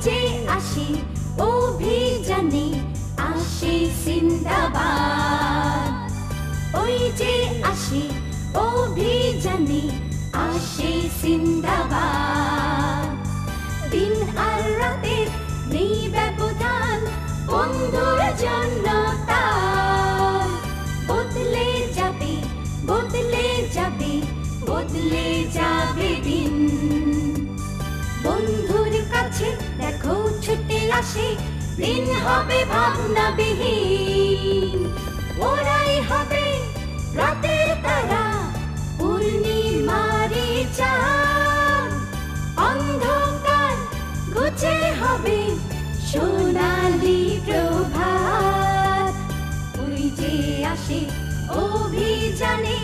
যে আসি অভিযানে আসি জিন্দাবাদ, ওই যে আসি অভিযানে আসি জিন্দাবাদ। দিন আর রাতের নেই ব্যবধান, বন্ধুর জন্য তার বদলে যাবে, বদলে যাবে, বদলে যাবে দিন। বন্ধুর কাছে দেখো ছুটে আসে, দিন হবে ভাবনাবিহীন। ওরাই হবে রাতের তারা, পূর্ণিমারি চাঁদ। অন্ধকার ঘুচে হবে সোনালি প্রভাত। ওই যে আসে অভিযানে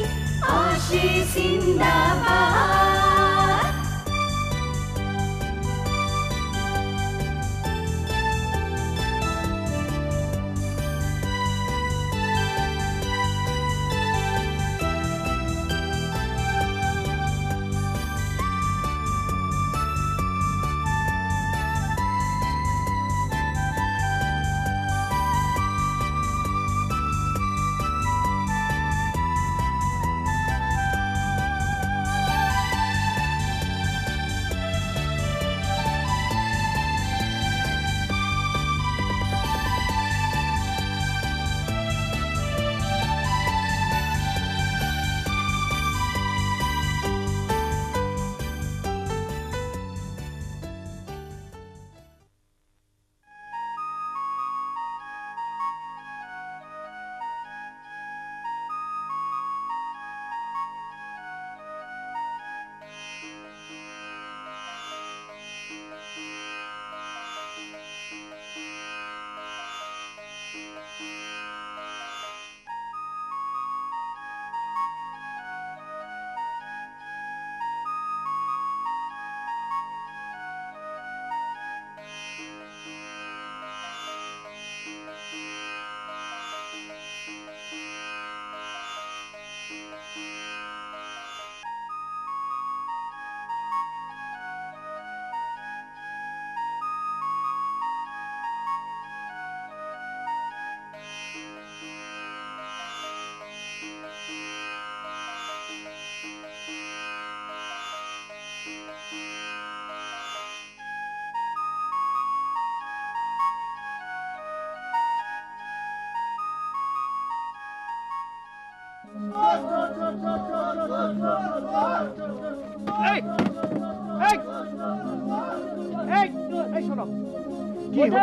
আসে জিন্দাবাদ।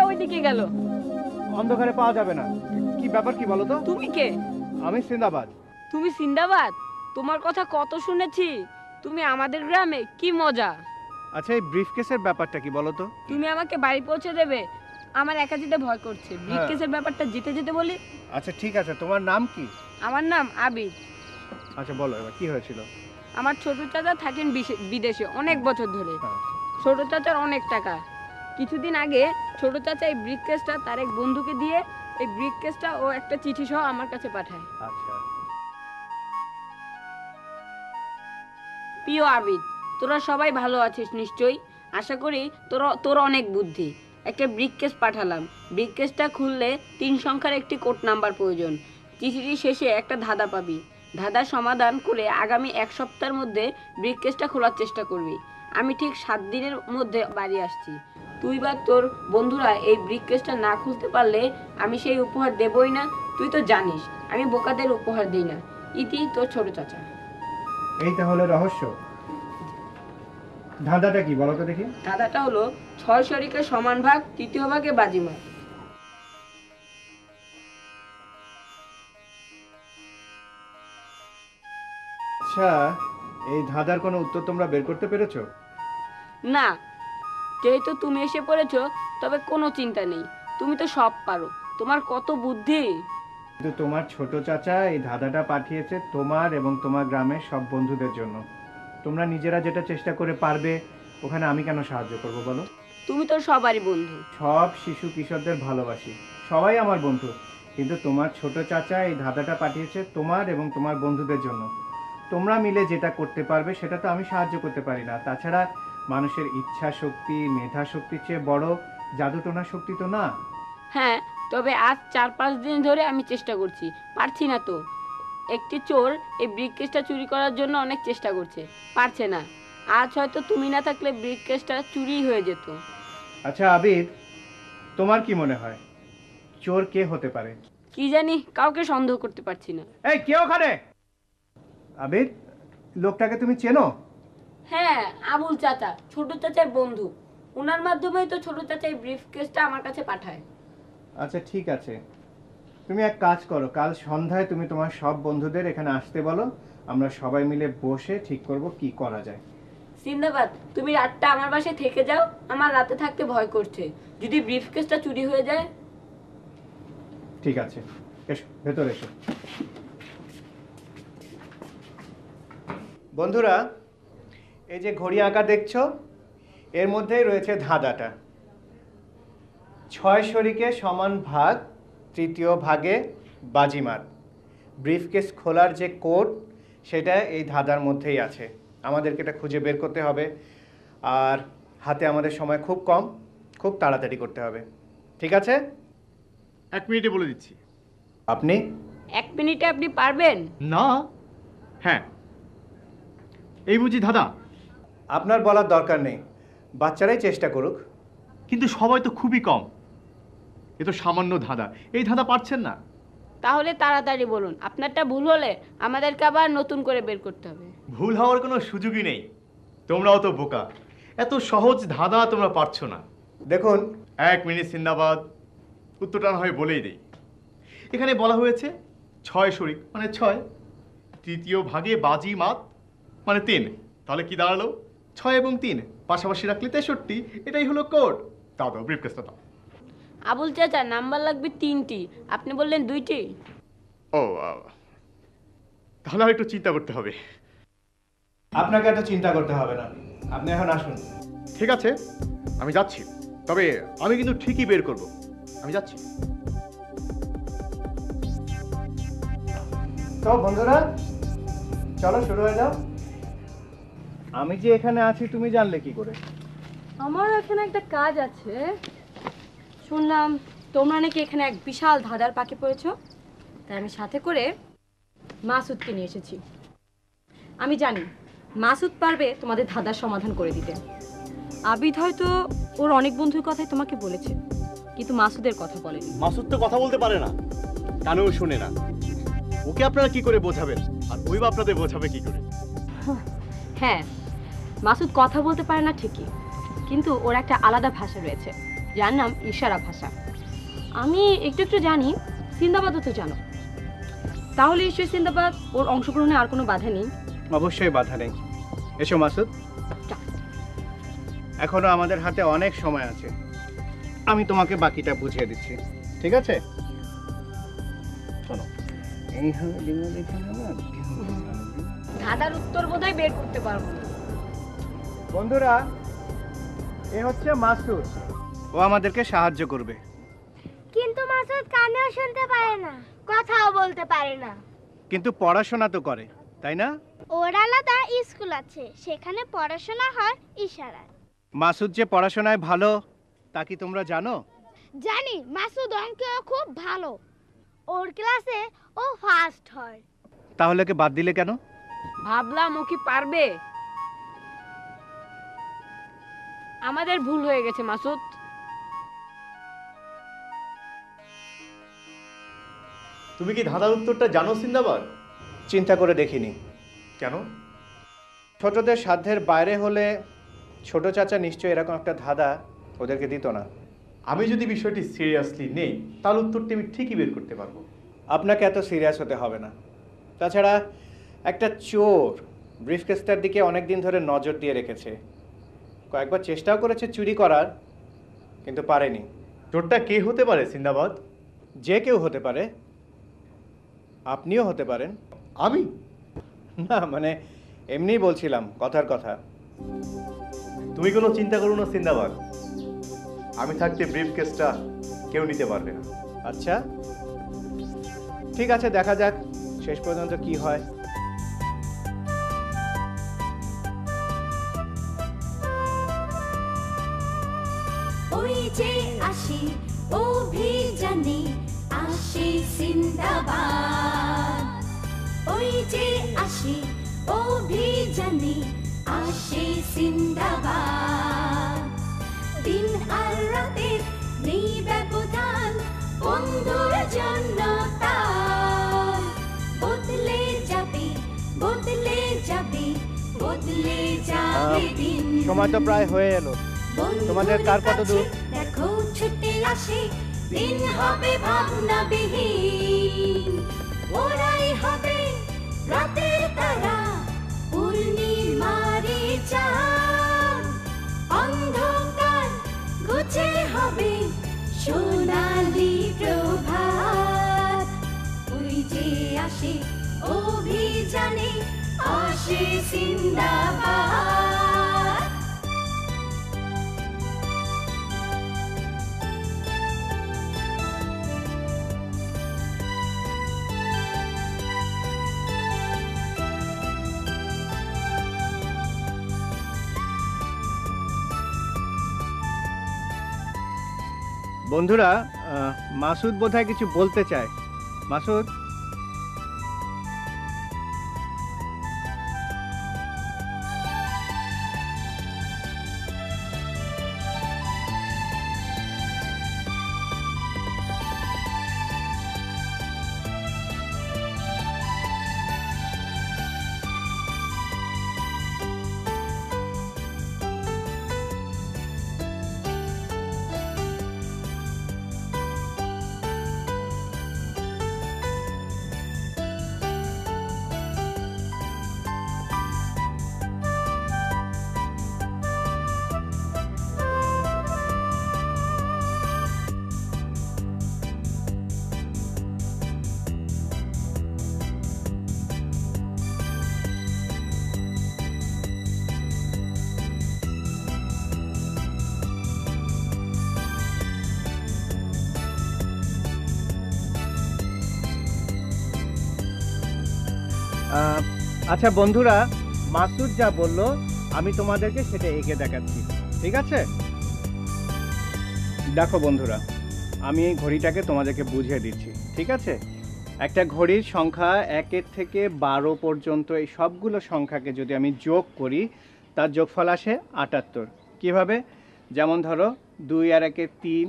ওইদিকে গেল, অন্ধকারে পাওয়া যাবে না। কি ব্যাপার, কি বলো তো? তুমি কে? আমি সিন্দাবাদ। তুমি সিন্দাবাদ? তোমার কথা কত শুনেছি। তুমি আমাদের গ্রামে, কি মজা। আচ্ছা, এই ব্রিফকেসের ব্যাপারটা কি বলো তো? তুমি আমাকে বাড়ি পৌঁছে দেবে? আমার একা যেতে ভয় করছে। ব্রিফকেসের ব্যাপারটা যেতে যেতে বলি। আচ্ছা ঠিক আছে, তোমার নাম কি? আমার নাম আবিদ। আচ্ছা বলো, এবার কি হয়েছিল? আমার ছোট চাচা থাকেন বিদেশে অনেক বছর ধরে। ছোট চাচার অনেক টাকা। কিছুদিন আগে ছোট চাচা এই ব্রিফকেসটা তার এক বন্ধুকে দিয়ে এই ব্রিফকেসটা ও একটা চিঠি সহ আমার কাছে পাঠায়। আচ্ছা। প্রিয় আবিদ, তোরা সবাই ভালো আছিস নিশ্চয়ই। আশা করি তোর অনেক বুদ্ধি। একটা ব্রিফকেস পাঠালাম। ব্রিফকেসটা খুললে 3 সংখ্যার একটি কোড নাম্বার প্রয়োজন। চিঠির শেষে একটা ধাঁধা পাবি। ধাঁধার সমাধান করে আগামী 1 সপ্তাহের মধ্যে ব্রিফকেসটা খোলার চেষ্টা করবি। আমি ঠিক 7 দিনের মধ্যে বাড়ি আসছি। তুই বা তোর বন্ধুরা এই ব্রিফকেসটা না খুলতে পারলে আমি সেই উপহার দেবই না। তুই তো জানিস আমি বোকাদের উপহার দিই না। ইতি, তোর ছোট চাচা। এই তাহলে রহস্য। ধাঁধাটা কি বলো তো দেখি? ধাঁধাটা হলো 6 শরিকের সমান ভাগ, তৃতীয় ভাগে বাজিমাত। আচ্ছা, এই ধাঁধার কোনো উত্তর তোমরা বের করতে পেরেছো? না, যেহেতু তুমি এসে পড়েছো তবে কোনো চিন্তা নেই। তুমি তো সব পারো, তোমার কত বুদ্ধি। কিন্তু তোমার ছোট চাচা এই ধাঁধাটা পাঠিয়েছে তোমার এবং তোমার গ্রামের সব বন্ধুদের জন্য। তোমরা নিজেরা যেটা চেষ্টা করে পারবে, ওখানে আমি কেন সাহায্য করব বলো? তুমি তো সবারই বন্ধু। সব শিশু কিশোরদের ভালোবাসি, সবাই আমার বন্ধু। কিন্তু তোমার ছোট চাচা এই ধাঁধাটা পাঠিয়েছে তোমার এবং তোমার বন্ধুদের জন্য। তোমরা মিলে যেটা করতে পারবে সেটা তো আমি সাহায্য করতে পারি না। তাছাড়া মানুষের ইচ্ছা শক্তি, মেধা শক্তির চেয়ে বড় জাদুটোনা শক্তি তো না। হ্যাঁ, তবে আজ 4-5 দিন ধরে আমি চেষ্টা করছি, পারছি না তো। একটি চোর এই ব্রিফকেসটা চুরি করার জন্য অনেক চেষ্টা করছে, পারছে না। আজ হয়তো তুমি না থাকলে ব্রিফকেসটা চুরি হয়ে যেত। আচ্ছা আবিদ, তোমার কি মনে হয় চোর কে হতে পারে? কি জানি, কাউকে সন্দেহ করতে পারছি না। এই কে ওখানে? আবিদ, লোকটাকে তুমি চেনো? হ্যাঁ, আবুল চাচা, ছোট চাচার বন্ধু। ওনার মাধ্যমেই তো ছোট চাচা এই ব্রিফকেসটা আমার কাছে পাঠায়। আচ্ছা ঠিক আছে, তুমি এক কাজ করো, কাল সন্ধ্যায় তুমি তোমার সব বন্ধুদের এখানে আসতে বলো, আমরা সবাই মিলে বসে ঠিক করব কি করা যায়। সিন্দাবাদ, তুমি রাতটা আমার বাসায় থেকে যাও, আমার রাতে থাকতে ভয় করছে। যদি ব্রিফকেসটা চুরি হয়ে যায়? ঠিক আছে, এসো ভেতরে এসো। বন্ধুরা, এই যে ঘড়ি আঁকা দেখছো, এর মধ্যেই রয়েছে ধাঁধাটা। 6 শরিকে সমান ভাগ, তৃতীয় ভাগে বাজিমাত। ব্রিফকেস খোলার যে কোড, সেটা এই ধাঁধার মধ্যেই আছে। আমাদেরকে এটা খুঁজে বের করতে হবে, আর হাতে আমাদের সময় খুব কম, খুব তাড়াতাড়ি করতে হবে। ঠিক আছে? 1 মিনিটে বলে দিচ্ছি। আপনি? 1 মিনিটে আপনি পারবেন? না। হ্যাঁ, এই বুঝি ধাঁধা? আপনার বলার দরকার নেই, বাচ্চারাই চেষ্টা করুক। কিন্তু সবাই তো খুবই কম, এ তো সামান্য ধাঁধা, এই ধাঁধা পারছেন না। তাহলে তাড়াতাড়ি বলুন, আপনারটা ভুল হলে আমাদেরকে আবার নতুন করে বের করতে হবে। ভুল হওয়ার কোনো সুযোগই নেই, তোমরাও তো বোকা, এত সহজ ধাঁধা তোমরা পারছো না। দেখুন, 1 মিনিট সিন্দাবাদ, উত্তরটা না হয় বলেই দেই। এখানে বলা হয়েছে 6 শরিক মানে 6, তৃতীয় ভাগে বাজি মাত মানে 3। তাহলে কি দাঁড়ালো? 6 এবং 3 পাশাপাশি রাখলে 63। এটাই হলো কোড। দাও দাও ব্রিফকেসটা দাও। আবুল চাচা, নাম্বার লাগবে 3টি, আপনি বললেন 2টি। ও, তাহলে আর একটু চিন্তা করতে হবে। আপনাকে এত চিন্তা করতে হবে না, আপনি এখন আসুন। ঠিক আছে, আমি যাচ্ছি, তবে আমি কিন্তু ঠিকই বের করব। আমি যাচ্ছি। তো বন্ধুরা, চলো শুরু হয়ে যাও। আমি যে এখানে আছি তুমি জানলে কি করে? আমার এখানে একটা কাজ আছে। শুনলাম তোমরা নাকি এখানে এক বিশাল ধাঁধার পাকে পড়েছো, তাই আমি সাথে করে মাসুদকে নিয়ে এসেছি। আমি জানি মাসুদ পারবে তোমাদের ধাঁধার সমাধান করে দিতে। আবিদ হয়তো ওর অনেক বন্ধুর কথাই তোমাকে বলেছে, কিন্তু মাসুদের কথা বলেনি। মাসুদ তো কথা বলতে পারে না, কানেও শুনে না, ওকে আপনারা কি করে বোঝাবেন? আর ওই বা আপনাদের বোঝাবে কি করে? হ্যাঁ, মাসুদ কথা বলতে পারে না ঠিকই, কিন্তু ওর একটা আলাদা ভাষা রয়েছে, যার নাম ইশারা ভাষা। আমি একটু একটু জানি, সিন্দাবাদও তো জানো। তাহলে নিশ্চয়ই সিন্দাবাদ, ওর অংশগ্রহণে আর কোনো বাধা নেই? অবশ্যই বাধা নেই। এসো মাসুদ, এখনো আমাদের হাতে অনেক সময় আছে, আমি তোমাকে বাকিটা বুঝিয়ে দিচ্ছি। ঠিক আছে? শোনো, ধাঁধার উত্তর বোধহয় বের করতে পারবো না। বন্ধুরা, এ হচ্ছে মাসুদ, ও আমাদেরকে সাহায্য করবে। কিন্তু মাসুদ কানেও শুনতে পারে না, কথাও বলতে পারে না। কিন্তু পড়াশোনা তো করে, তাই না? ওর আলাদা স্কুল আছে, সেখানে পড়াশোনা হয় ইশারায়। মাসুদ যে পড়াশোনায় ভালো, তা কি তোমরা জানো? জানি, মাসুদ অঙ্কে খুব ভালো, ওর ক্লাসে ও ফার্স্ট হয়। তাহলে কি বাদ দিলে কেন? ভাবলাম ও কি পারবে। আমাদের ভুল হয়ে গেছে মাসুদ। তুমি কি ধাঁধার উত্তরটা জানো সিন্দাবাদ? চিন্তা করে দেখিনি। কেন? ছোটদের সাধ্যের বাইরে হলে ছোট চাচা নিশ্চয়ই এরকম একটা ধাঁধা ওদেরকে দিত না। আমি যদি বিষয়টি সিরিয়াসলি নেই, তাহলে উত্তরটি আমি ঠিকই বের করতে পারবো। আপনাকে এত সিরিয়াস হতে হবে না। তাছাড়া একটা চোর ব্রিফকেসটার দিকে অনেক দিন ধরে নজর দিয়ে রেখেছে, কয়েকবার চেষ্টাও করেছে চুরি করার, কিন্তু পারেনি। চোরটা কে হতে পারে সিন্দাবাদ? যে কেউ হতে পারে, আপনিও হতে পারেন। আমি? না মানে এমনিই বলছিলাম, কথার কথা। তুমি কোনো চিন্তা করো না সিন্দাবাদ, আমি থাকতে ব্রিফকেসটা কেউ নিতে পারবে না। আচ্ছা ঠিক আছে, দেখা যাক শেষ পর্যন্ত কি হয়। ওই যে আসে অভিযানে আসে জিন্দাবাদ, ওই যে আসে অভিযানে আসে জিন্দাবাদ। দিন আর রাতের নেই ব্যবধান, বন্ধুর জন্য তার বদলে যাবে, বদলে যাবে, বদলে যাবে দিন। সময় তো প্রায় হয়ে এলো, তোমাদের কার কত দূর? দেখো ছুটে আসে দিন, হবে ভাবনাবিহীন, ওরাই হবে রাতের তারা, পূর্ণিমারি চাঁদ, অন্ধকার ঘুচে হবে সোনালি প্রভাত। ওই যে আসে অভিযানে আসে জিন্দাবাদ। বন্ধুরা, মাসুদ বোধহয় কিছু বলতে চায়। মাসুদ, আচ্ছা বন্ধুরা, মাসুদ যা বললো আমি তোমাদেরকে সেটা এঁকে দেখাচ্ছি, ঠিক আছে? দেখো বন্ধুরা, আমি এই ঘড়িটাকে তোমাদেরকে বুঝিয়ে দিচ্ছি, ঠিক আছে? একটা ঘড়ির সংখ্যা 1 থেকে 12 পর্যন্ত, এই সবগুলো সংখ্যাকে যদি আমি যোগ করি তার যোগফল আসে 78। কিভাবে? যেমন ধরো 2 আর 1 3,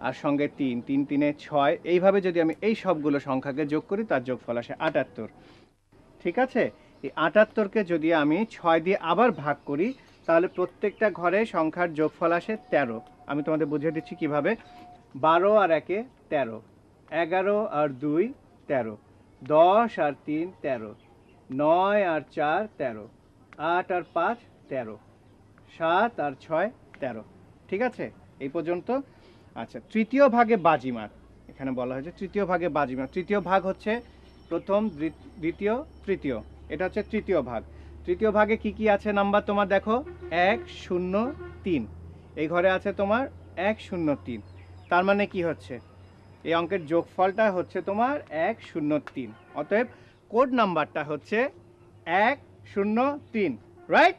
আর সঙ্গে 3, 3 3 6, এইভাবে যদি আমি এই সবগুলো সংখ্যাকে যোগ করি তার যোগফল আসে 78, ঠিক আছে? এই 78কে যদি আমি 6 দিয়ে আবার ভাগ করি তাহলে প্রত্যেকটা ঘরে সংখ্যার যোগফল আসে 13। আমি তোমাদের বুঝিয়ে দিচ্ছি কিভাবে। 12 আর 1 13, 11 আর 2 13, 10 আর 3 13, 9 আর 4 13, 8 আর 5 13, 7 আর 6 13, ঠিক আছে? এই পর্যন্ত। আচ্ছা, তৃতীয় ভাগে বাজিমাত, এখানে বলা হয়েছে তৃতীয় ভাগে বাজিমাত। তৃতীয় ভাগ হচ্ছে প্রথম, দ্বিতীয়, তৃতীয়, এটা হচ্ছে তৃতীয় ভাগ। তৃতীয় ভাগে কি কি আছে নাম্বার তোমার দেখো, 1 0 3, এই ঘরে আছে তোমার 1 0 3, তার মানে কি হচ্ছে এই অঙ্কের যোগফলটা হচ্ছে তোমার 1 0 3, অতএব কোড নাম্বারটা হচ্ছে 1 0 3, রাইট?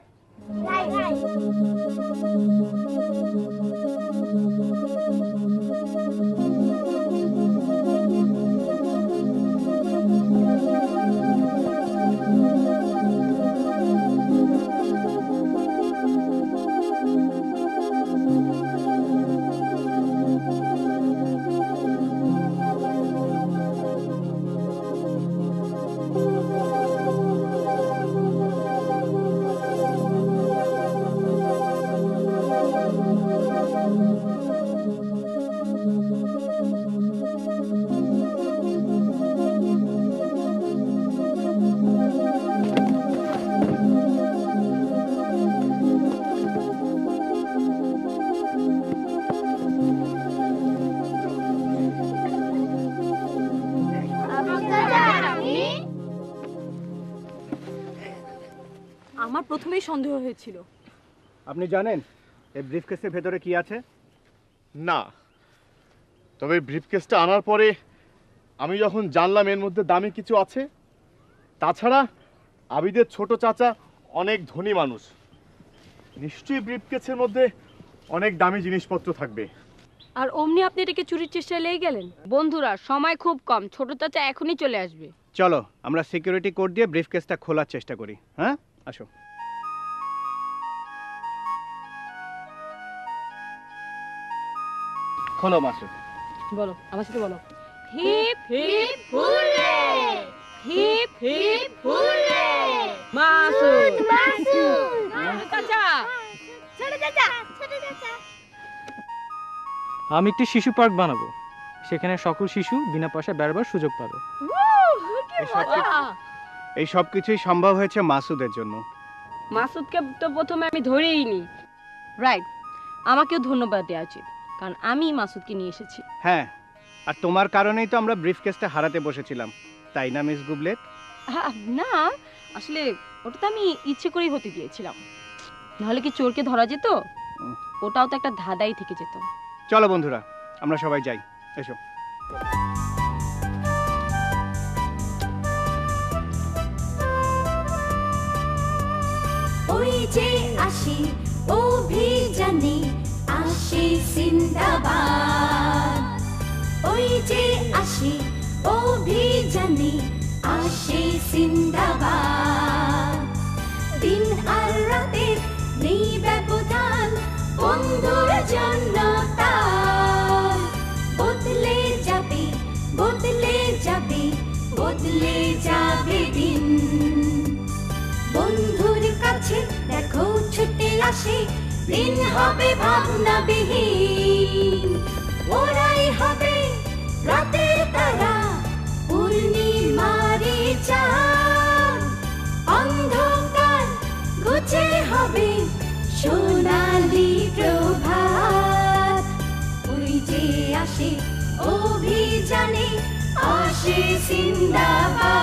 আমার প্রথমেই সন্দেহ হয়েছিল। আপনি জানেন এই ব্রিফকেসের ভেতরে কি আছে? না, তবে ব্রিফকেসটা আনার পরে আমি যখন জানলাম এর মধ্যে দামি কিছু আছে। তাছাড়া আবিদের ছোট চাচা অনেক ধনী মানুষ, নিশ্চয়ই ব্রিফকেসের মধ্যে অনেক দামি জিনিসপত্র থাকবে। আর অমনি আপনি এটাকে চুরির চেষ্টায় লেগে গেলেন? বন্ধুরা সময় খুব কম, ছোট চাচা এখনই চলে আসবে। চলো আমরা সিকিউরিটি কোড দিয়ে ব্রিফকেসটা খোলার চেষ্টা করি। হ্যাঁ, আসো। খোলো মাসুদ। বলো, আমার সাথে বলো। Hip hip hurray, hip hip hurray. Masud, Masud, চাচা, ছোট চাচা, ছোট চাচা। আমি একটি শিশু পার্ক বানাবো, সেখানে সকল শিশু বিনা পয়সায় বেড়াবার সুযোগ পাবে। এই সব কিছুই সম্ভব হয়েছে মাসুদের জন্য। মাসুদকে তো প্রথমে আমি ধরেই নি। রাইট, আমাকেও ধন্যবাদ দেওয়া উচিত, কারণ আমি মাসুদকে নিয়ে এসেছি। হ্যাঁ, আর তোমার কারণেই তো আমরা ব্রিফকেসটা হারাতে বসেছিলাম, তাই না মিস গুবলেট? না, আসলে ওটা তো আমি ইচ্ছে করেই হতে দিয়েছিলাম, নাহলে কি চোরকে ধরা যেত? ওটাও তো একটা ধাঁধাই থেকে যেত। চলো বন্ধুরা, আমরা সবাই যাই, এসো। ওই যে আসি অভিযানে আসে জিন্দাবাদ, ওই যে আসি অভিযানে আসে জিন্দাবাদ। দিন আর রাতের নেই ব্যবধান, বন্ধুর জন্য তার বদলে যাবে, বদলে যাবে, বদলে যাবে দিন। বন্ধুর কাছে দেখো ছুটে আসে, দিন হবে ভাবনাবিহীন। ওরাই হবে রাতের তারা, পূর্ণিমারি চাঁদ। অন্ধকার ঘুচে হবে সোনালি প্রভাত। ওই যে আসে অভিযানে আসে জিন্দাবাদ।